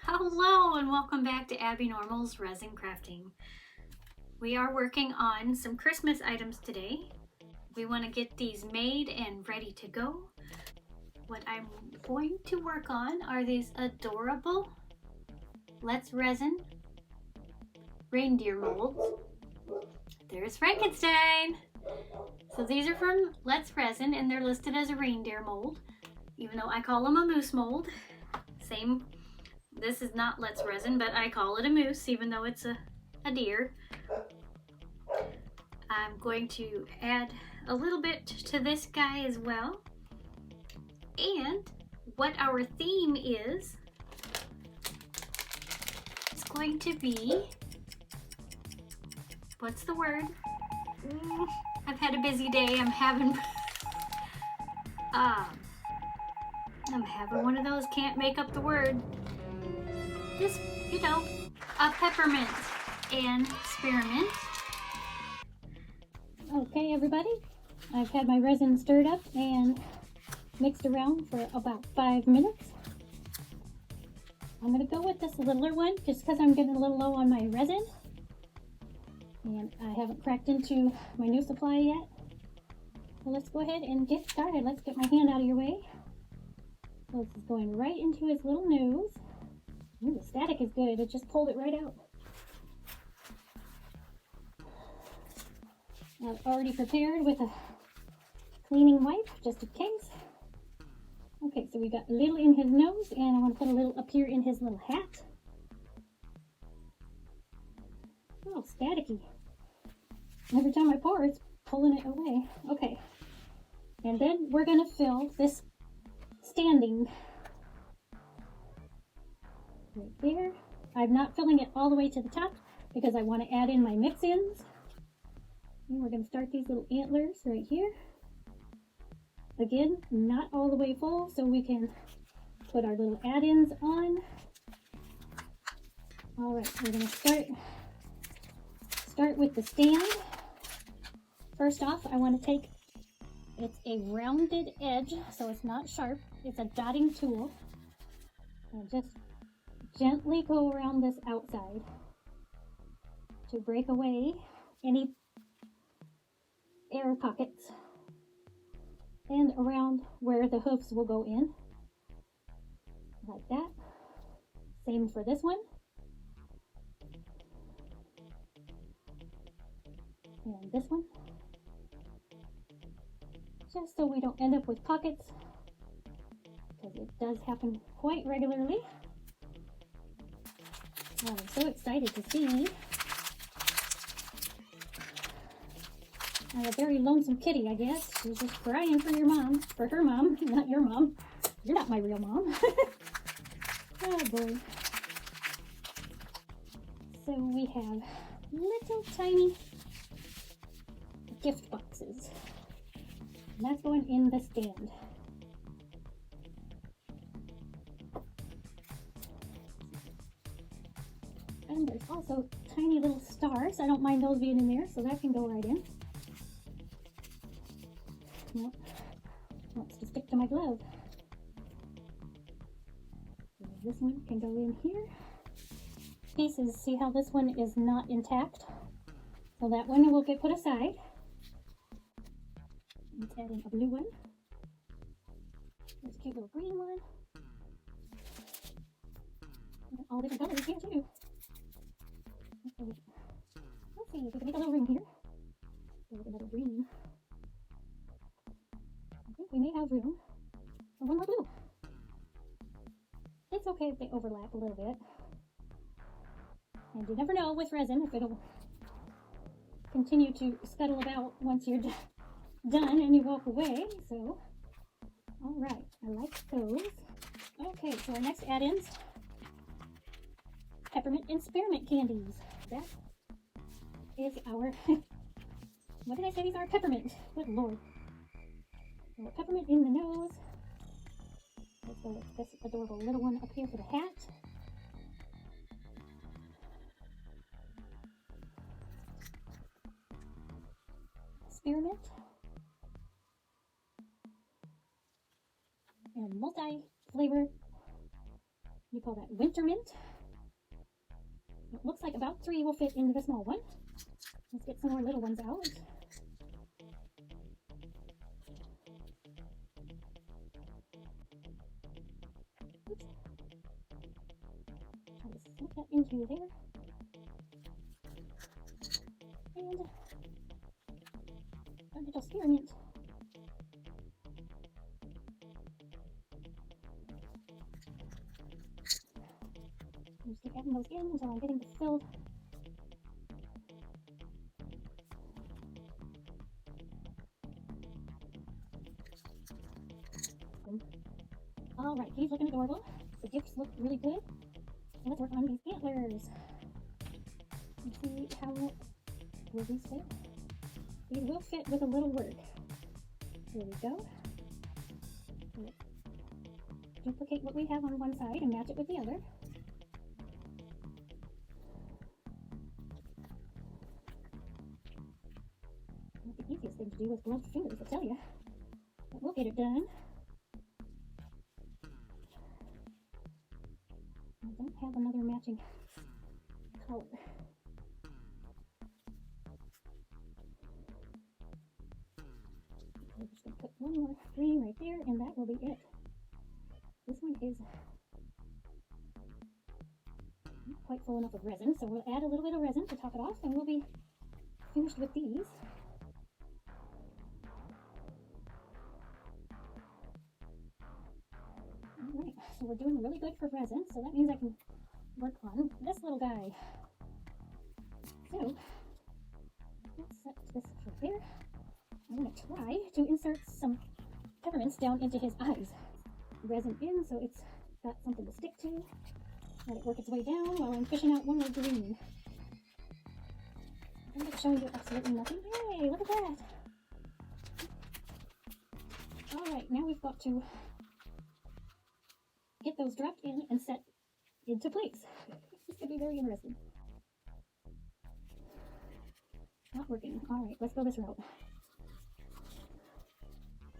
Hello and welcome back to Abby Normal's Resin Crafting. We are working on some Christmas items today. We want to get these made and ready to go. What I'm going to work on are these adorable Let's Resin reindeer molds. There's Frankenstein. So these are from Let's Resin and they're listed as a reindeer mold, even though I call them a moose mold. Same. This is not Let's Resin, but I call it a moose, even though it's a deer. I'm going to add a little bit to this guy as well. And what our theme is going to be, what's the word? I've had a busy day. I'm having one of those can't make up the word. This, a peppermint and spearmint. Okay, everybody, I've had my resin stirred up and mixed around for about 5 minutes. I'm going to go with this littler one just because I'm getting a little low on my resin. And I haven't cracked into my new supply yet. So let's go ahead and get started. Let's get my hand out of your way. So this is going right into his little nose. Ooh, the static is good. It just pulled it right out. I've already prepared with a cleaning wipe just in case. Okay, so we got a little in his nose and I want to put a little up here in his little hat. Oh, staticky. Every time I pour, it's pulling it away. Okay, and then we're going to fill this standing right there. I'm not filling it all the way to the top because I want to add in my mix-ins. And we're going to start these little antlers right here. Again, not all the way full, so we can put our little add-ins on. All right, we're going to start with the stand. First off, I want to take, it's a rounded edge, so it's not sharp. It's a dotting tool. And just gently go around this outside to break away any air pockets and around where the hoofs will go in, like that. Same for this one. And this one. Just so we don't end up with pockets, because it does happen quite regularly. I'm so excited to see. I have a very lonesome kitty, I guess. She's just crying for your mom, for her mom, not your mom. You're not my real mom. Oh boy. So we have little tiny gift boxes. And that's going in the stand. And there's also tiny little stars. I don't mind those being in there, so that can go right in. Nope. Wants to stick to my glove. So this one can go in here. Pieces, see how this one is not intact? So that one will get put aside. Let's add in a blue one. There's a cute little green one. All different colors here too. Let's see if we can make a little room here. Go with another green. I think we may have room for one more blue. It's okay if they overlap a little bit. And you never know with resin if it'll continue to scuttle about once you're done and you walk away. So, all right, I like those. Okay, so our next add-ins, peppermint and spearmint candies. That is our, what did I say these are? Peppermint. Good Lord. So peppermint in the nose. Let's go with this adorable little one up here for the hat. Spearmint. And multi-flavor we call that winter mint. It looks like about 3 will fit into the small one. Let's get some more little ones out. Oops. Try to slip that into there. And a little spearmint. Just keep adding those in until I'm getting this filled. Alright, he's looking adorable. The gifts look really good. So let's work on these antlers. Let's see how will these fit. These will fit with a little work. There we go. Let's duplicate what we have on one side and match it with the other. Not the easiest thing to do with gloved fingers, I tell you. But we'll get it done. I don't have another matching color. We're just going to put one more green right there, and that will be it. This one is not quite full enough of resin, so we'll add a little bit of resin to top it off, and we'll be finished with these. Alright, so we're doing really good for resin, so that means I can work on this little guy. So, let's set this right there. I'm going to try to insert some peppermints down into his eyes. Resin in, so it's got something to stick to. Let it work its way down while I'm fishing out one more green. I'm just showing you absolutely nothing. Hey, look at that! Alright, now we've got to get those dropped in and set into place. This could be very interesting. Not working. Alright, let's go this route.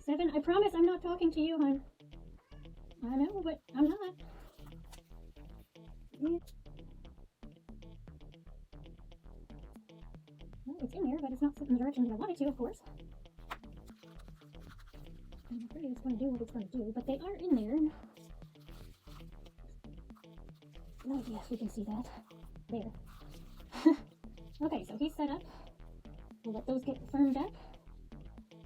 7, I promise I'm not talking to you, hon. I know, but I'm not. Yeah. Well, it's in there, but it's not sitting in the direction that I want it to, of course. I'm afraid it's going to do what it's going to do, but they are in there. Oh, yes, we can see that. There. Okay, so he's set up. We'll let those get firmed up.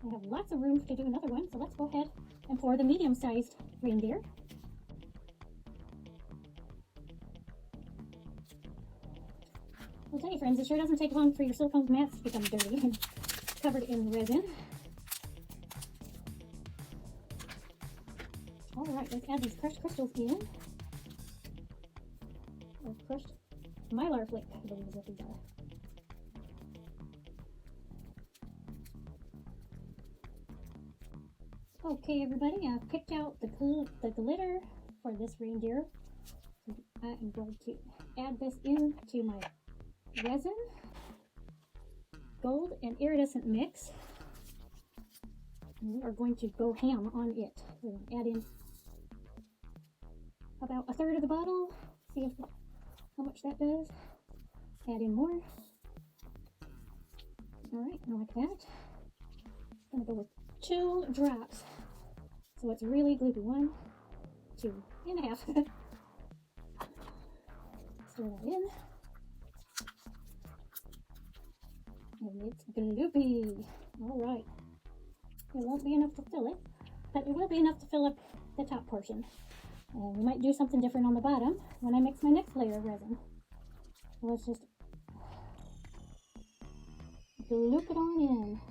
I have lots of room to do another one, so let's go ahead and pour the medium-sized reindeer. I'll tell you, friends, it sure doesn't take long for your silicone mats to become dirty and covered in resin. Alright, let's add these crushed crystals in. Or crushed mylar flake, I believe is what these are. Okay, everybody, I've picked out the glitter for this reindeer. So I am going to add this in to my resin, gold, and iridescent mix. And we are going to go ham on it. We're going to add in about 1/3 of the bottle. See how much that does. Add in more. Alright, I like that. I'm going to go with 2 drops. So it's really gloopy. 1, 2, and a half. Stir that in. And it's gloopy. Alright. It won't be enough to fill it, but it will be enough to fill up the top portion. And we might do something different on the bottom when I mix my next layer of resin. Let's just gloop it on in.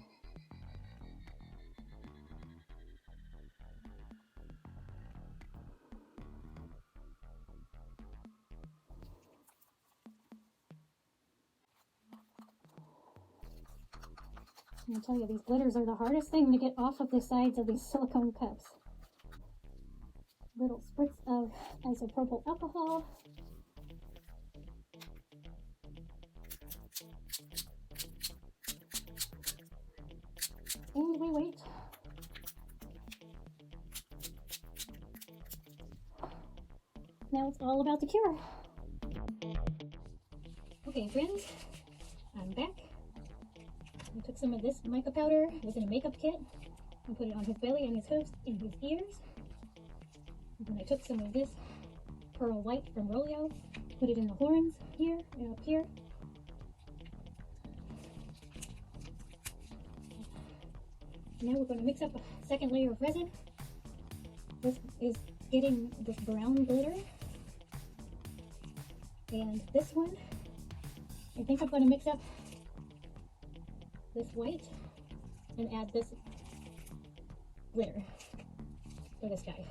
I'll tell you, these glitters are the hardest thing to get off of the sides of these silicone cups. Little spritz of isopropyl alcohol. And we wait. now it's all about the cure. Okay friends, I'm back. I took some of this mica powder, it was in a makeup kit, and put it on his belly and his hooves and his ears. And then I took some of this pearl white from Rolio, put it in the horns here and up here. Now we're going to mix up a second layer of resin. This is getting this brown glitter. And this one, I think I'm going to mix up this white and add this glitter for this guy.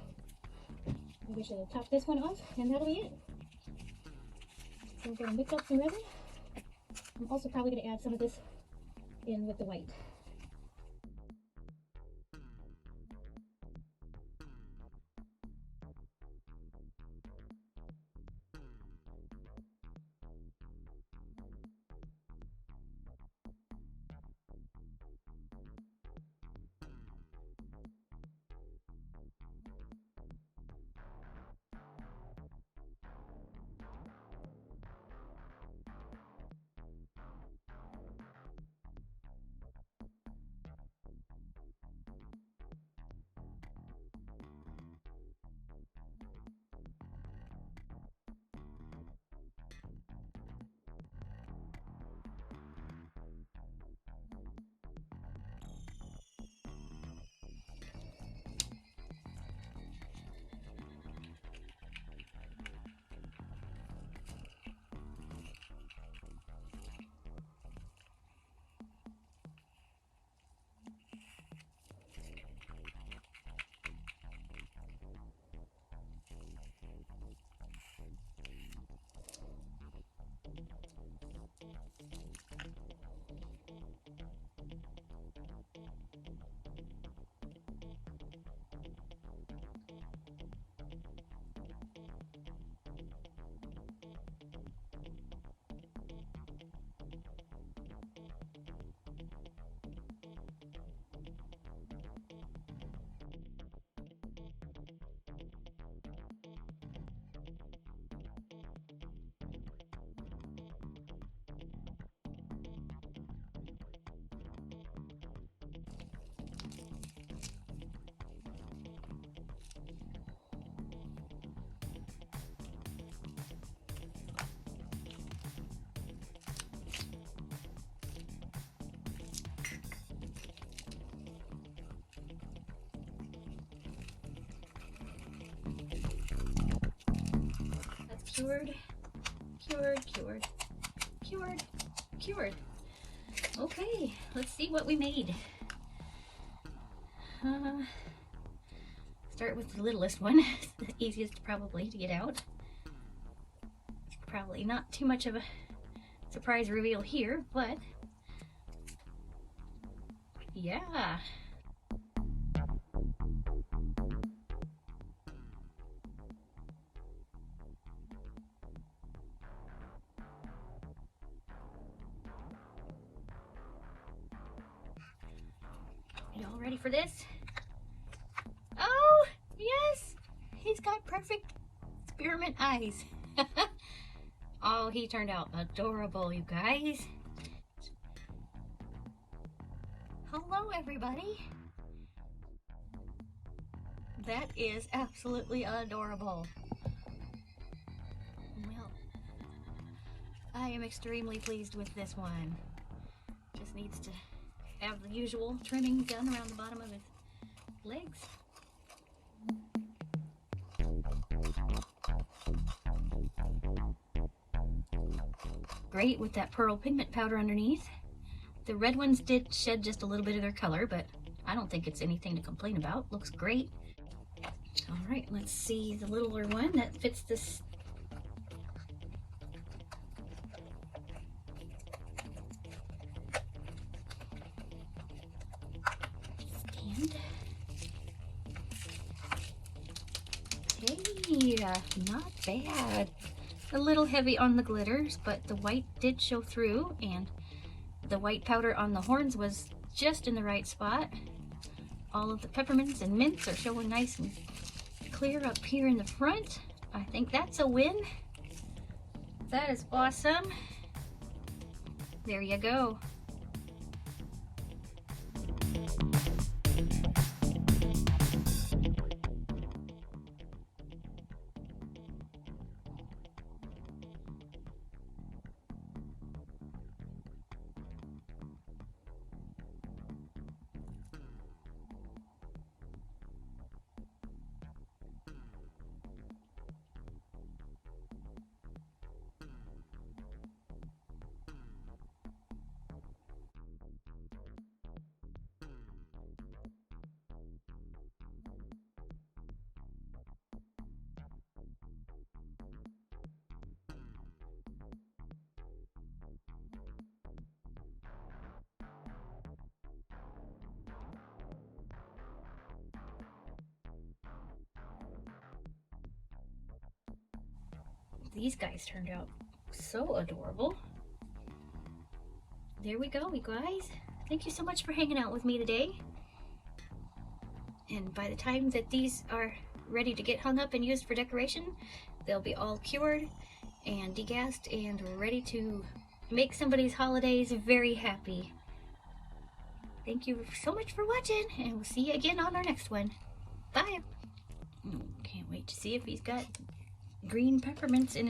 Maybe I should top this one off and that'll be it. So I'm going to mix up some resin. I'm also probably going to add some of this in with the white. Cured, cured, cured, cured, cured. Okay, let's see what we made. Start with the littlest one. It's the easiest probably to get out. It's probably not too much of a surprise reveal here, but yeah. Y'all ready for this? Oh, yes! He's got perfect spearmint eyes. Oh, he turned out adorable, you guys. Hello, everybody. That is absolutely adorable. Well, I am extremely pleased with this one. Just needs to have the usual trimming done around the bottom of his legs. Great with that pearl pigment powder underneath. The red ones did shed just a little bit of their color, but I don't think it's anything to complain about. Looks great. All right, let's see the littler one that fits this. Stand. Hey, not bad. A little heavy on the glitters, but the white did show through, and the white powder on the horns was just in the right spot. All of the peppermints and mints are showing nice and clear up here in the front. I think that's a win. That is awesome. There you go. These guys turned out so adorable. There we go, you guys. Thank you so much for hanging out with me today. And by the time that these are ready to get hung up and used for decoration, they'll be all cured and degassed and ready to make somebody's holidays very happy. Thank you so much for watching, and we'll see you again on our next one. Bye. Can't wait to see if he's got green peppermints in his